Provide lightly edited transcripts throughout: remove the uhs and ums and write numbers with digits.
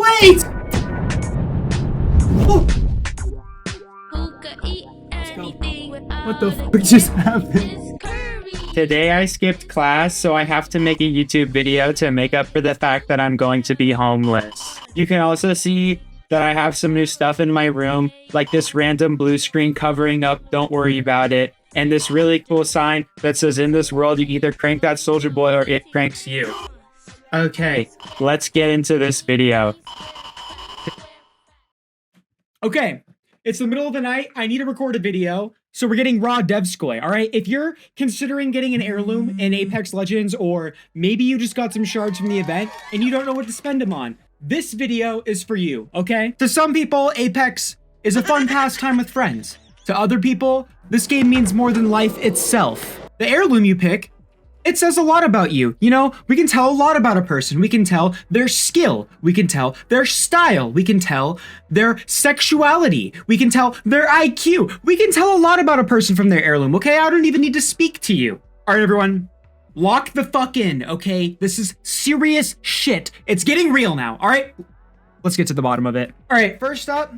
wait! Oh. What the fuck just happened? Today I skipped class, so I have to make a YouTube video to make up for the fact that I'm going to be homeless. You can also see that I have some new stuff in my room, like this random blue screen covering up "Don't worry about it," and this really cool sign that says, "In this world, you either crank that soldier boy or it cranks you." Okay, let's get into this video. Okay, it's the middle of the night. I need to record a video. So we're getting raw Devskoi, all right? If you're considering getting an heirloom in Apex Legends, or maybe you just got some shards from the event and you don't know what to spend them on, this video is for you, okay? To some people, Apex is a fun pastime with friends. To other people, this game means more than life itself. The heirloom you pick, it says a lot about you. You know, we can tell a lot about a person. We can tell their skill. We can tell their style. We can tell their sexuality. We can tell their IQ. We can tell a lot about a person from their heirloom, okay? I don't even need to speak to you. All right, everyone, lock the fuck in, okay? This is serious shit. It's getting real now, all right? Let's get to the bottom of it. All right, first up,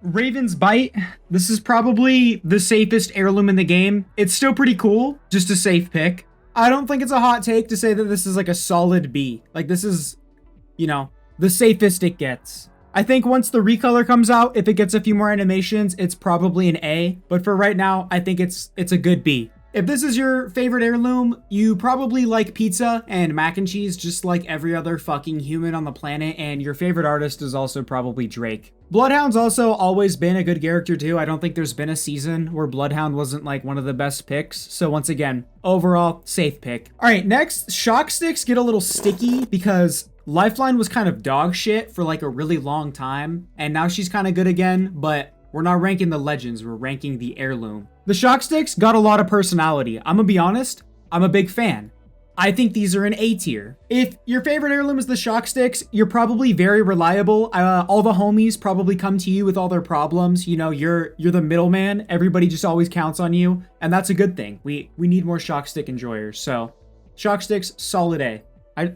Raven's Bite. This is probably the safest heirloom in the game. It's still pretty cool, just a safe pick. I don't think it's a hot take to say that this is like a solid B. Like, this is, you know, the safest it gets. I think once the recolor comes out, if it gets a few more animations, it's probably an A. But for right now, I think it's a good B. If this is your favorite heirloom, you probably like pizza and mac and cheese just like every other fucking human on the planet, and your favorite artist is also probably Drake. Bloodhound's also always been a good character too. I don't think there's been a season where Bloodhound wasn't like one of the best picks. So once again, overall, safe pick. All right, next, shock sticks get a little sticky because Lifeline was kind of dog shit for like a really long time, and now she's kind of good again, but we're not ranking the legends, we're ranking the heirloom. The shock sticks got a lot of personality. I'm gonna be honest, I'm a big fan. I think these are an A tier. If your favorite heirloom is the shock sticks, you're probably very reliable. All the homies probably come to you with all their problems. You know, you're the middleman. Everybody just always counts on you, and that's a good thing. We need more shock stick enjoyers. So, shock sticks, solid A. I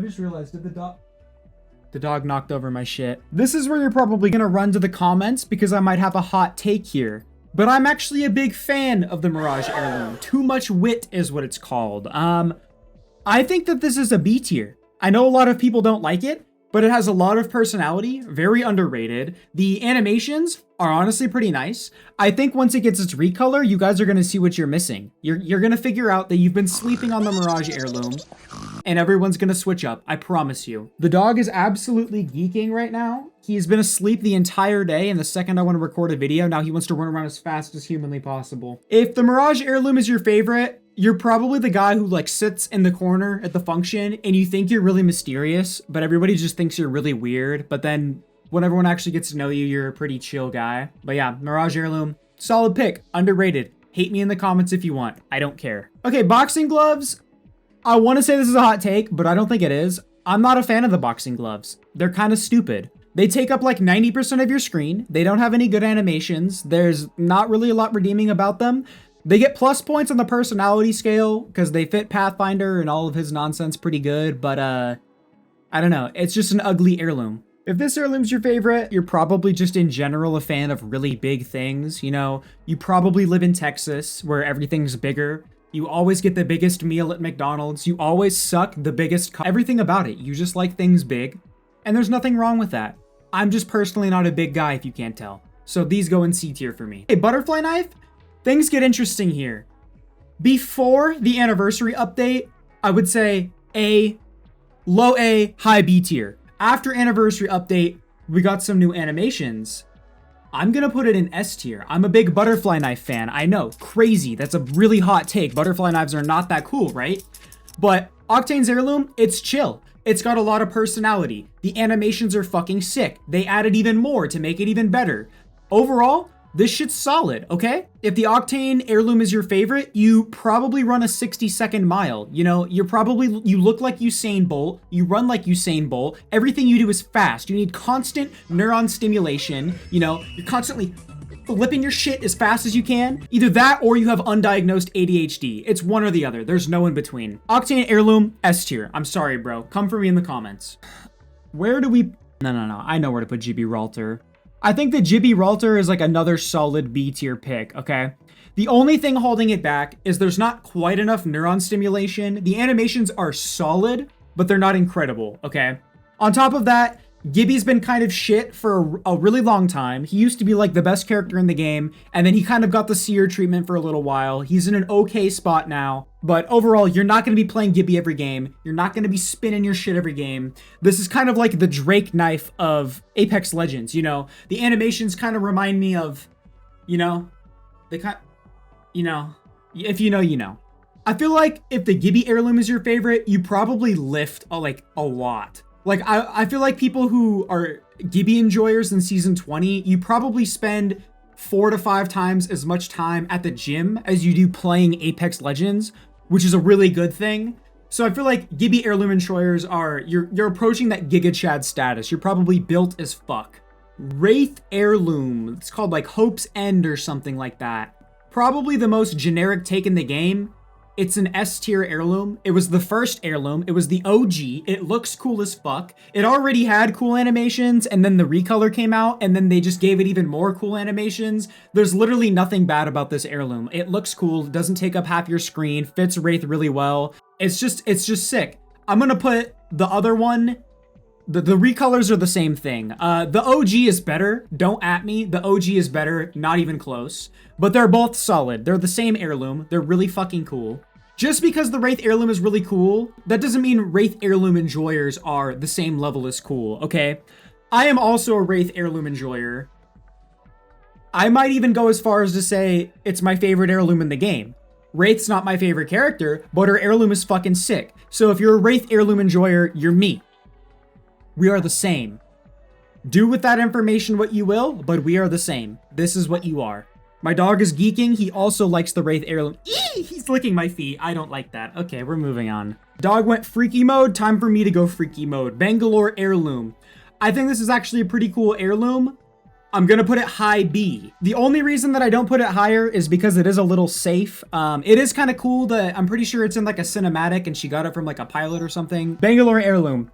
just realized, did the dog knocked over my shit. This is where you're probably gonna run to the comments because I might have a hot take here. But I'm actually a big fan of the Mirage heirloom. Too much wit is what it's called. I think that this is a B tier. I know a lot of people don't like it, but it has a lot of personality, very underrated. The animations are honestly pretty nice. I think once it gets its recolor, you guys are gonna see what you're missing. You're gonna figure out that you've been sleeping on the Mirage heirloom, and everyone's gonna switch up, I promise you. The dog is absolutely geeking right now. He's been asleep the entire day, and the second I want to record a video, now he wants to run around as fast as humanly possible. If the Mirage heirloom is your favorite, you're probably the guy who like sits in the corner at the function and you think you're really mysterious, but everybody just thinks you're really weird. But then when everyone actually gets to know you, you're a pretty chill guy. But yeah, Mirage heirloom, solid pick, underrated. Hate me in the comments if you want, I don't care. Okay, boxing gloves. I want to say this is a hot take, but I don't think it is. I'm not a fan of the boxing gloves. They're kind of stupid. They take up like 90% of your screen. They don't have any good animations. There's not really a lot redeeming about them. They get plus points on the personality scale because they fit Pathfinder and all of his nonsense pretty good, but I don't know. It's just an ugly heirloom. If this heirloom's your favorite, you're probably just in general a fan of really big things. You know, you probably live in Texas where everything's bigger. You always get the biggest meal at McDonald's. You always suck the biggest everything about it. You just like things big, and there's nothing wrong with that. I'm just personally not a big guy if you can't tell. So these go in C tier for me. A butterfly knife, things get interesting here. Before the anniversary update, I would say A, low A, high B tier. After anniversary update, we got some new animations. I'm gonna put it in S tier. I'm a big butterfly knife fan. I know, crazy. That's a really hot take. Butterfly knives are not that cool, right? But Octane's heirloom, it's chill. It's got a lot of personality. The animations are fucking sick. They added even more to make it even better. Overall, this shit's solid, okay? If the Octane heirloom is your favorite, you probably run a 60-second mile. You know, you look like Usain Bolt, you run like Usain Bolt, everything you do is fast. You need constant neuron stimulation, you know, you're constantly flipping your shit as fast as you can. Either that or you have undiagnosed ADHD. It's one or the other. There's no in between. Octane heirloom, S tier. I'm sorry, bro. Come for me in the comments. Where do we No. I know where to put Gibby Ralter. I think the Gibby Ralter is like another solid B tier pick, okay? The only thing holding it back is there's not quite enough neuron stimulation. The animations are solid, but they're not incredible, okay? On top of that, Gibby's been kind of shit for a really long time. He used to be like the best character in the game, and then he kind of got the Seer treatment for a little while. He's in an okay spot now, but overall, you're not going to be playing Gibby every game. You're not going to be spinning your shit every game. This is kind of like the Drake knife of Apex Legends, you know? The animations kind of remind me of, you know, if you know, you know. I feel like if the Gibby heirloom is your favorite, you probably lift a lot. Like, I feel like people who are Gibby enjoyers in Season 20, you probably spend 4 to 5 times as much time at the gym as you do playing Apex Legends, which is a really good thing. So I feel like Gibby heirloom enjoyers are, you're approaching that Giga Chad status. You're probably built as fuck. Wraith heirloom, it's called like Hope's End or something like that. Probably the most generic take in the game. It's an S tier heirloom. It was the first heirloom. It was the OG. It looks cool as fuck. It already had cool animations, and then the recolor came out, and then they just gave it even more cool animations. There's literally nothing bad about this heirloom. It looks cool. It doesn't take up half your screen. Fits Wraith really well. It's just sick. I'm gonna put the other one. The recolors are the same thing. The OG is better. Don't at me. The OG is better. Not even close. But they're both solid. They're the same heirloom. They're really fucking cool. Just because the Wraith heirloom is really cool, that doesn't mean Wraith heirloom enjoyers are the same level as cool, okay? I am also a Wraith heirloom enjoyer. I might even go as far as to say it's my favorite heirloom in the game. Wraith's not my favorite character, but her heirloom is fucking sick. So if you're a Wraith heirloom enjoyer, you're me. We are the same. Do with that information what you will, but we are the same. This is what you are. My dog is geeking. He also likes the Wraith heirloom. Eee! He's licking my feet. I don't like that. Okay, we're moving on. Dog went freaky mode. Time for me to go freaky mode. Bangalore heirloom. I think this is actually a pretty cool heirloom. I'm gonna put it high B. The only reason that I don't put it higher is because it is a little safe. It is kind of cool that I'm pretty sure it's in like a cinematic and she got it from like a pilot or something. Bangalore heirloom.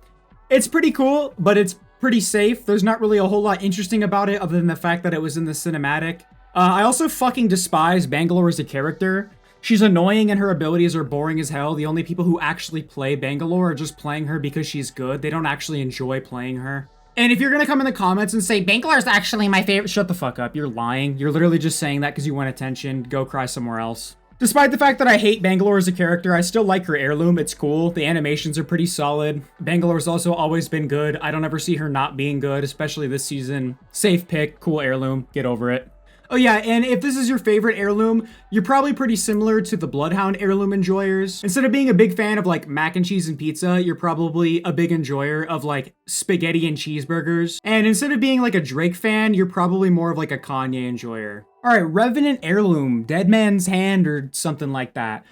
It's pretty cool, but it's pretty safe. There's not really a whole lot interesting about it other than the fact that it was in the cinematic. I also fucking despise Bangalore as a character. She's annoying and her abilities are boring as hell. The only people who actually play Bangalore are just playing her because she's good. They don't actually enjoy playing her. And if you're gonna come in the comments and say, Bangalore's actually my favorite, shut the fuck up. You're lying. You're literally just saying that because you want attention. Go cry somewhere else. Despite the fact that I hate Bangalore as a character, I still like her heirloom. It's cool. The animations are pretty solid. Bangalore's also always been good. I don't ever see her not being good, especially this season. Safe pick, cool heirloom. Get over it. Oh yeah, and if this is your favorite heirloom, you're probably pretty similar to the Bloodhound heirloom enjoyers. Instead of being a big fan of like mac and cheese and pizza, you're probably a big enjoyer of like spaghetti and cheeseburgers. And instead of being like a Drake fan, you're probably more of like a Kanye enjoyer. All right, Revenant heirloom, Dead Man's Hand or something like that.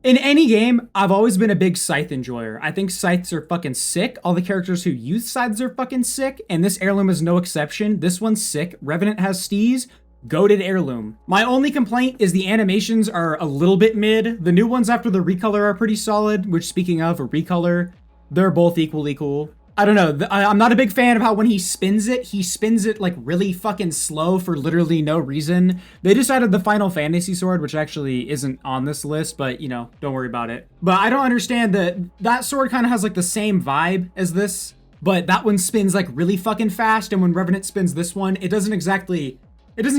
In any game, I've always been a big scythe enjoyer. I think scythes are fucking sick. All the characters who use scythes are fucking sick, and this heirloom is no exception. This one's sick. Revenant has steez. Goated heirloom. My only complaint is the animations are a little bit mid. The new ones after the recolor are pretty solid, which speaking of a recolor, they're both equally cool. I don't know. I'm not a big fan of how when he spins it like really fucking slow for literally no reason. They just added the Final Fantasy sword, which actually isn't on this list, but you know, don't worry about it. But I don't understand that sword kind of has like the same vibe as this, but that one spins like really fucking fast. And when Revenant spins this one, it doesn't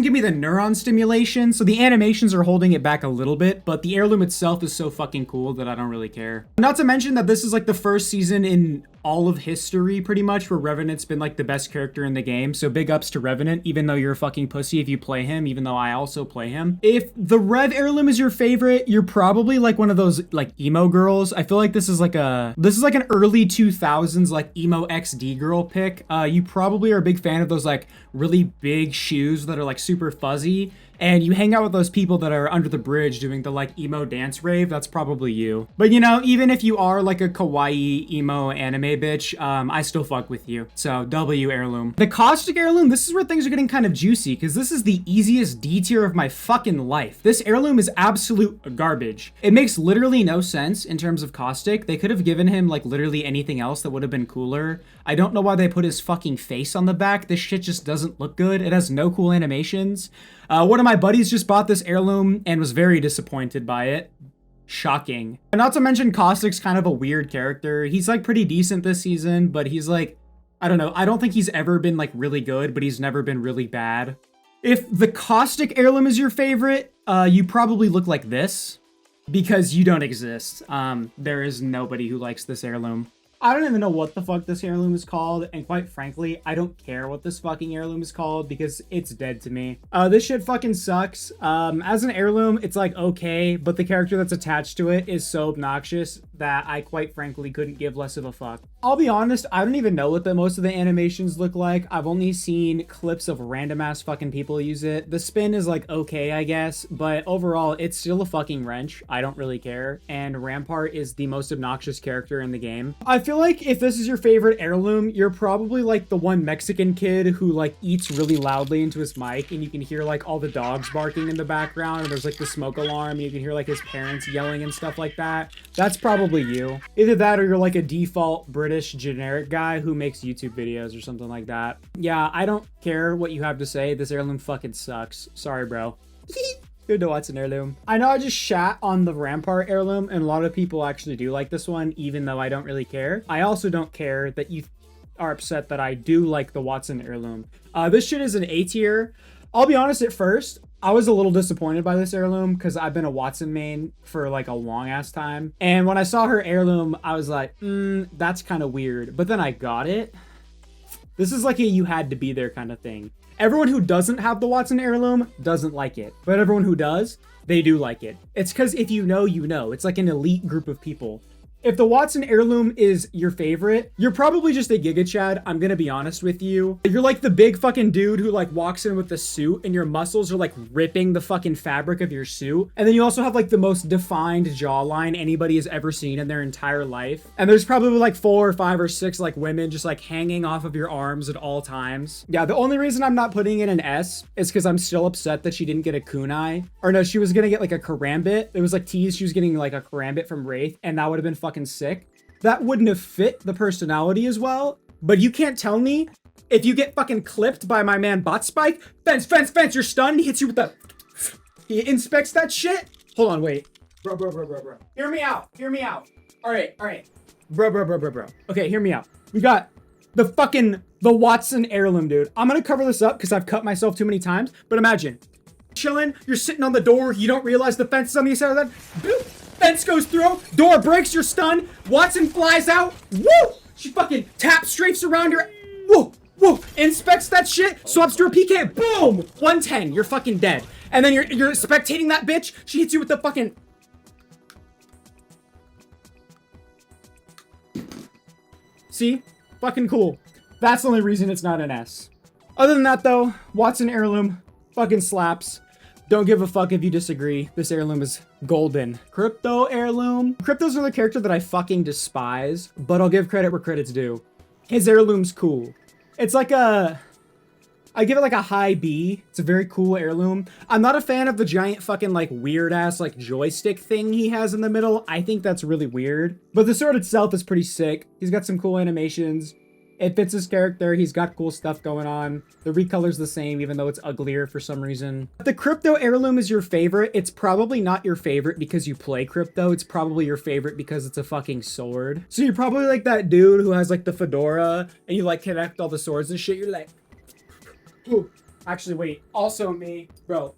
give me the neuron stimulation, so the animations are holding it back a little bit, but the heirloom itself is so fucking cool that I don't really care. Not to mention that this is like the first season in all of history, pretty much, where Revenant's been like the best character in the game, so big ups to Revenant, even though you're a fucking pussy if you play him, even though I also play him. If the Rev heirloom is your favorite, you're probably like one of those like emo girls. I feel like this is like an early 2000s like emo XD girl pick. You probably are a big fan of those like really big shoes that are like super fuzzy. and you hang out with those people that are under the bridge doing the like emo dance rave, that's probably you. But you know, even if you are like a kawaii emo anime bitch, I still fuck with you. So W heirloom. The Caustic heirloom, this is where things are getting kind of juicy because this is the easiest D tier of my fucking life. This heirloom is absolute garbage. It makes literally no sense in terms of Caustic. They could have given him like literally anything else that would have been cooler. I don't know why they put his fucking face on the back. This shit just doesn't look good. It has no cool animations. One of my buddies just bought this heirloom and was very disappointed by it. Shocking. And not to mention Caustic's kind of a weird character. He's like pretty decent this season, but he's like, I don't know. I don't think he's ever been like really good, but he's never been really bad. If the Caustic heirloom is your favorite, you probably look like this because you don't exist. There is nobody who likes this heirloom. I don't even know what the fuck this heirloom is called, and quite frankly, I don't care what this fucking heirloom is called because it's dead to me. This shit fucking sucks. As an heirloom, it's like okay, but the character that's attached to it is so obnoxious that I quite frankly couldn't give less of a fuck. I'll be honest, I don't even know what most of the animations look like. I've only seen clips of random ass fucking people use it. The spin is like okay, I guess, but overall, it's still a fucking wrench. I don't really care, and Rampart is the most obnoxious character in the game. I feel like if this is your favorite heirloom, you're probably like the one Mexican kid who like eats really loudly into his mic and you can hear like all the dogs barking in the background and there's like the smoke alarm and you can hear like his parents yelling and stuff like that. That's probably you. Either that or you're like a default British generic guy who makes YouTube videos or something like that. Yeah, I don't care what you have to say. This heirloom fucking sucks. Sorry, bro. Good to Wattson heirloom. I know I just shat on the Rampart heirloom, and a lot of people actually do like this one, even though I don't really care. I also don't care that you are upset that I do like the Wattson heirloom. This shit is an A tier. I'll be honest, at first, I was a little disappointed by this heirloom because I've been a Wattson main for like a long ass time. And when I saw her heirloom, I was like, that's kind of weird. But then I got it. This is like a you had to be there kind of thing. Everyone who doesn't have the Wattson heirloom doesn't like it, but everyone who does, they do like it. It's because if you know, you know. It's like an elite group of people. If the Wattson heirloom is your favorite, you're probably just a Giga Chad. I'm gonna be honest with you. You're like the big fucking dude who like walks in with the suit and your muscles are like ripping the fucking fabric of your suit. And then you also have like the most defined jawline anybody has ever seen in their entire life. And there's probably like 4 or 5 or 6 like women just like hanging off of your arms at all times. Yeah, the only reason I'm not putting it in S is because I'm still upset that she didn't get a kunai. Or no, she was gonna get like a karambit. It was like teased she was getting like a karambit from Wraith, and that would have been fucking sick. That wouldn't have fit the personality as well, but you can't tell me if you get fucking clipped by my man Bot Spike, fence, you're stunned, he hits you with the... He inspects that shit? Hold on, wait. Bro. Hear me out. All right. Bro. Okay, hear me out. We got the Wattson heirloom, dude. I'm gonna cover this up because I've cut myself too many times, but imagine. Chilling, you're sitting on the door, you don't realize the fence is on the other side of that. Boop. Fence goes through, door breaks, you're stunned, Wattson flies out, woo! She fucking tap strafes around your, woo! Inspects that shit, swaps to a PK, boom! 110, you're fucking dead. And then you're spectating that bitch, she hits you with the fucking... See? Fucking cool. That's the only reason it's not an S. Other than that though, Wattson heirloom fucking slaps. Don't give a fuck if you disagree. This heirloom is golden. Crypto heirloom. Crypto's another character that I fucking despise, but I'll give credit where credit's due. His heirloom's cool. It's like I give it like a high B. It's a very cool heirloom. I'm not a fan of the giant fucking like weird ass like joystick thing he has in the middle. I think that's really weird. But the sword itself is pretty sick. He's got some cool animations. It fits his character. He's got cool stuff going on. The recolor's the same, even though it's uglier for some reason. If the crypto heirloom is your favorite, it's probably not your favorite because you play crypto. It's probably your favorite because it's a fucking sword. So you're probably like that dude who has like the fedora and you like connect all the swords and shit. You're like, ooh. Actually, wait. Also me. Bro,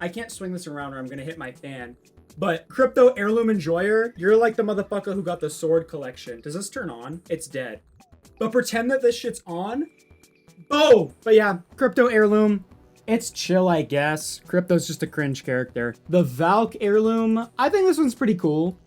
I can't swing this around or I'm gonna hit my fan. But crypto heirloom enjoyer, you're like the motherfucker who got the sword collection. Does this turn on? It's dead. But pretend that this shit's on. Boom! But yeah, crypto heirloom. It's chill, I guess. Crypto's just a cringe character. The Valk heirloom, I think this one's pretty cool.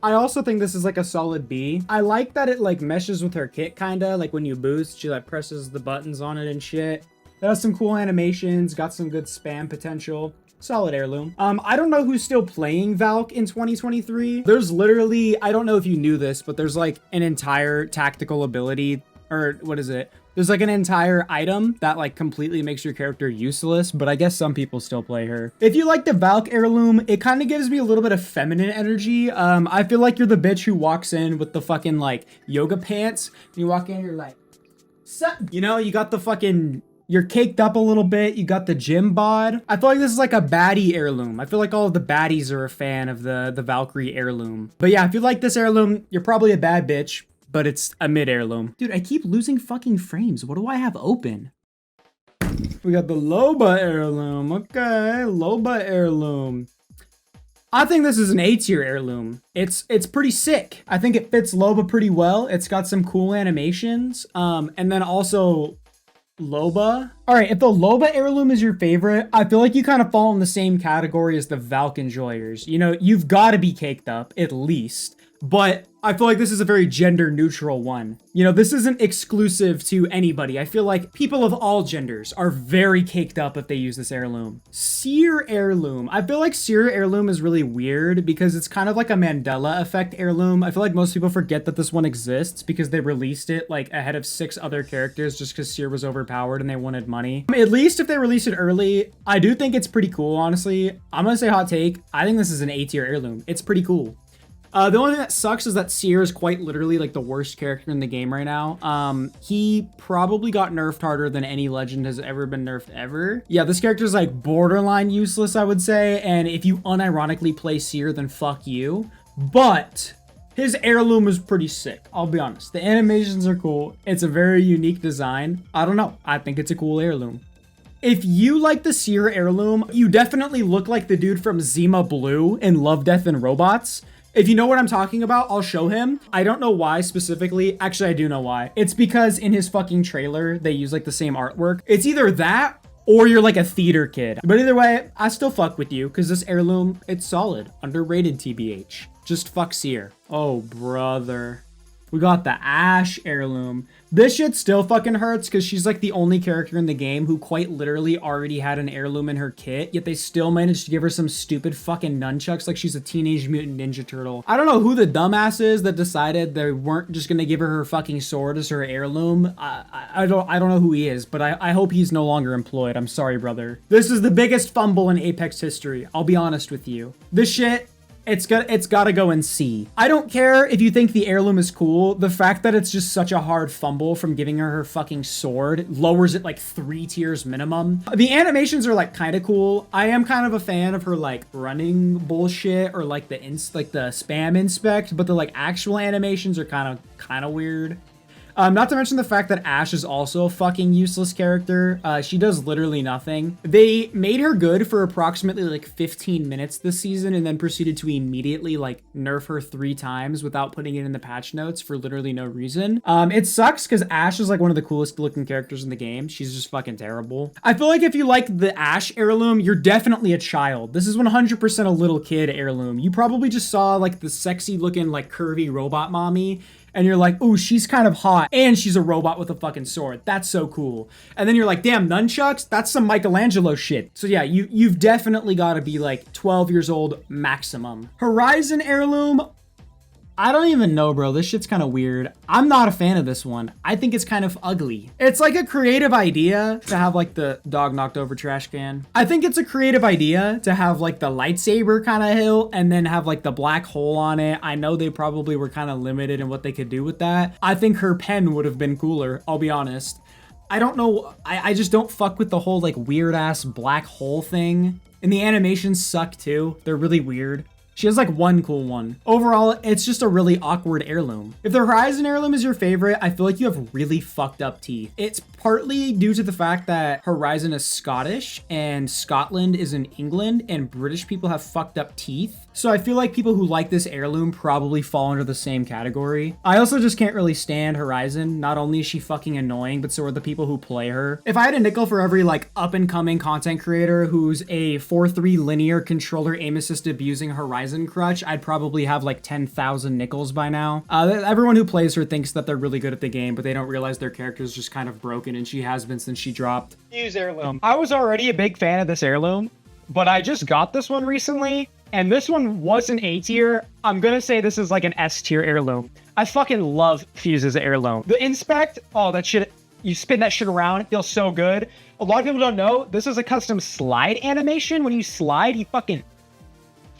I also think this is like a solid B. I like that it like meshes with her kit kinda. Like when you boost, she like presses the buttons on it and shit. That has some cool animations, got some good spam potential. Solid heirloom. I don't know who's still playing Valk in 2023. There's literally, I don't know if you knew this, but there's like an entire tactical ability, or what is it? There's like an entire item that like completely makes your character useless, but I guess some people still play her. If you like the Valk heirloom, it kind of gives me a little bit of feminine energy. I feel like you're the bitch who walks in with the fucking like yoga pants. You walk in, you're like, sup? You know, you got the fucking, you're caked up a little bit. You got the gym bod. I feel like this is like a baddie heirloom. I feel like all of the baddies are a fan of the Valkyrie heirloom. But yeah, if you like this heirloom, you're probably a bad bitch, but it's a mid heirloom. Dude, I keep losing fucking frames. What do I have open? We got the Loba heirloom. Okay, Loba heirloom. I think this is an A tier heirloom. It's pretty sick. I think it fits Loba pretty well. It's got some cool animations. And then also Loba. All right, if the Loba heirloom is your favorite, I feel like you kind of fall in the same category as the Valk enjoyers. You know, you've got to be caked up at least. But I feel like this is a very gender neutral one. You know, this isn't exclusive to anybody. I feel like people of all genders are very caked up if they use this heirloom. Seer heirloom. I feel like Seer heirloom is really weird because it's kind of like a Mandela effect heirloom. I feel like most people forget that this one exists because they released it like ahead of 6 other characters just because Seer was overpowered and they wanted money. At least if they release it early, I do think it's pretty cool, honestly. I'm gonna say hot take. I think this is an A tier heirloom. It's pretty cool. The only thing that sucks is that Seer is quite literally like the worst character in the game right now. He probably got nerfed harder than any legend has ever been nerfed ever. Yeah, this character is like borderline useless, I would say. And if you unironically play Seer, then fuck you. But his heirloom is pretty sick. I'll be honest. The animations are cool. It's a very unique design. I don't know. I think it's a cool heirloom. If you like the Seer heirloom, you definitely look like the dude from Zima Blue in Love, Death, and Robots. If you know what I'm talking about, I'll show him. I don't know why specifically. Actually, I do know why. It's because in his fucking trailer, they use like the same artwork. It's either that or you're like a theater kid. But either way, I still fuck with you because this heirloom, it's solid. Underrated TBH. Just fuck Seer. Oh, brother. We got the Ashe heirloom. This shit still fucking hurts because she's like the only character in the game who quite literally already had an heirloom in her kit, yet they still managed to give her some stupid fucking nunchucks like she's a Teenage Mutant Ninja Turtle. I don't know who the dumbass is that decided they weren't just gonna give her her fucking sword as her heirloom. I don't know who he is, but I hope he's no longer employed. I'm sorry, brother. This is the biggest fumble in Apex history. I'll be honest with you. This shit, it's gotta go in C. I don't care if you think the heirloom is cool. The fact that it's just such a hard fumble from giving her her fucking sword lowers it like 3 tiers minimum. The animations are like kind of cool. I am kind of a fan of her like running bullshit or like the spam inspect, but the like actual animations are kind of weird. Not to mention the fact that Ashe is also a fucking useless character. She does literally nothing. They made her good for approximately like 15 minutes this season and then proceeded to immediately like nerf her 3 times without putting it in the patch notes for literally no reason. It sucks because Ashe is like one of the coolest looking characters in the game. She's just fucking terrible. I feel like if you like the Ashe heirloom, you're definitely a child. This is 100% a little kid heirloom. You probably just saw like the sexy looking like curvy robot mommy and you're like, ooh, she's kind of hot, and she's a robot with a fucking sword. That's so cool. And then you're like, damn, nunchucks? That's some Michelangelo shit. So yeah, you've definitely got to be like 12 years old maximum. Horizon heirloom, I don't even know, bro. This shit's kind of weird. I'm not a fan of this one. I think it's kind of ugly. It's like a creative idea to have like the dog knocked over trash can. I think it's a creative idea to have like the lightsaber kind of hilt and then have like the black hole on it. I know they probably were kind of limited in what they could do with that. I think her pen would have been cooler, I'll be honest. I don't know. I just don't fuck with the whole like weird ass black hole thing. And the animations suck too. They're really weird. She has like one cool one. Overall, it's just a really awkward heirloom. If the Horizon heirloom is your favorite, I feel like you have really fucked up teeth. It's partly due to the fact that Horizon is Scottish and Scotland is in England and British people have fucked up teeth. So I feel like people who like this heirloom probably fall under the same category. I also just can't really stand Horizon. Not only is she fucking annoying, but so are the people who play her. If I had a nickel for every like up and coming content creator who's a 4-3 linear controller aim assist abusing Horizon crutch, I'd probably have like 10,000 nickels by now. Everyone who plays her thinks that they're really good at the game, but they don't realize their character's just kind of broken, and she has been since she dropped. Use heirloom. I was already a big fan of this heirloom, but I just got this one recently, and this one was an A tier. I'm gonna say this is like an S tier heirloom. I fucking love Fuse's heirloom. The inspect, oh, that shit, you spin that shit around, it feels so good. A lot of people don't know, this is a custom slide animation. When you slide, he fucking,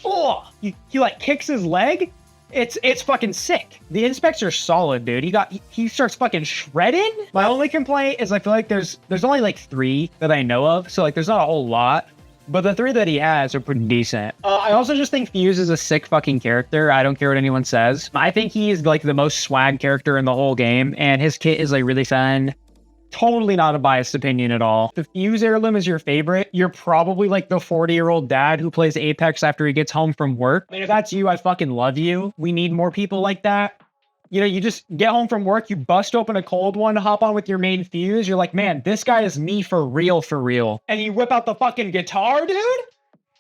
oh, he like kicks his leg. It's fucking sick. The inspects are solid, dude. He starts fucking shredding. My only complaint is I feel like there's only like 3 that I know of, so like there's not a whole lot. But the 3 that he has are pretty decent. I also just think Fuse is a sick fucking character. I don't care what anyone says. I think he is like the most swag character in the whole game, and his kit is like really fun. Totally not a biased opinion at all. If Fuse heirloom is your favorite, you're probably like the 40-year-old dad who plays Apex after he gets home from work. I mean, if that's you, I fucking love you. We need more people like that. You know, you just get home from work, you bust open a cold one, hop on with your main Fuse. You're like, man, this guy is me for real, for real. And you whip out the fucking guitar, dude.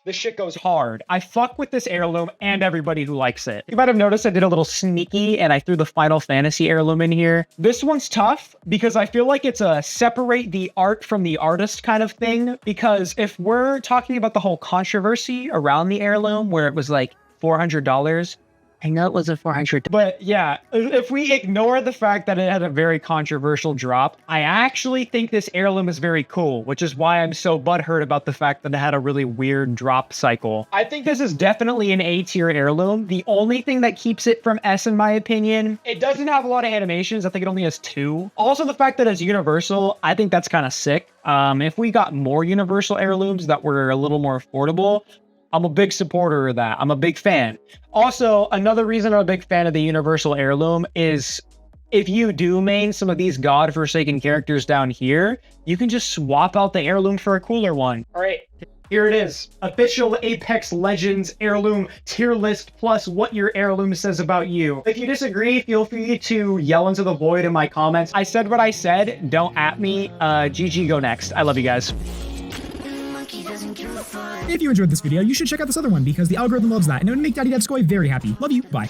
This shit goes hard. I fuck with this heirloom and everybody who likes it. You might have noticed I did a little sneaky and I threw the Final Fantasy heirloom in here. This one's tough because I feel like it's a separate the art from the artist kind of thing. Because if we're talking about the whole controversy around the heirloom where it was like $400, I know it wasn't 400. But yeah, if we ignore the fact that it had a very controversial drop, I actually think this heirloom is very cool, which is why I'm so butthurt about the fact that it had a really weird drop cycle. I think this is definitely an A tier heirloom. The only thing that keeps it from S, in my opinion, it doesn't have a lot of animations. I think it only has 2. Also, the fact that it's universal, I think that's kind of sick. If we got more universal heirlooms that were a little more affordable, I'm a big supporter of that. I'm a big fan. Also, another reason I'm a big fan of the Universal Heirloom is if you do main some of these godforsaken characters down here, you can just swap out the heirloom for a cooler one. All right, here it is. Official Apex Legends heirloom tier list plus what your heirloom says about you. If you disagree, feel free to yell into the void in my comments. I said what I said. Don't at me. GG, go next. I love you guys. If you enjoyed this video, you should check out this other one because the algorithm loves that and it would make Daddy Devskoi very happy. Love you. Bye.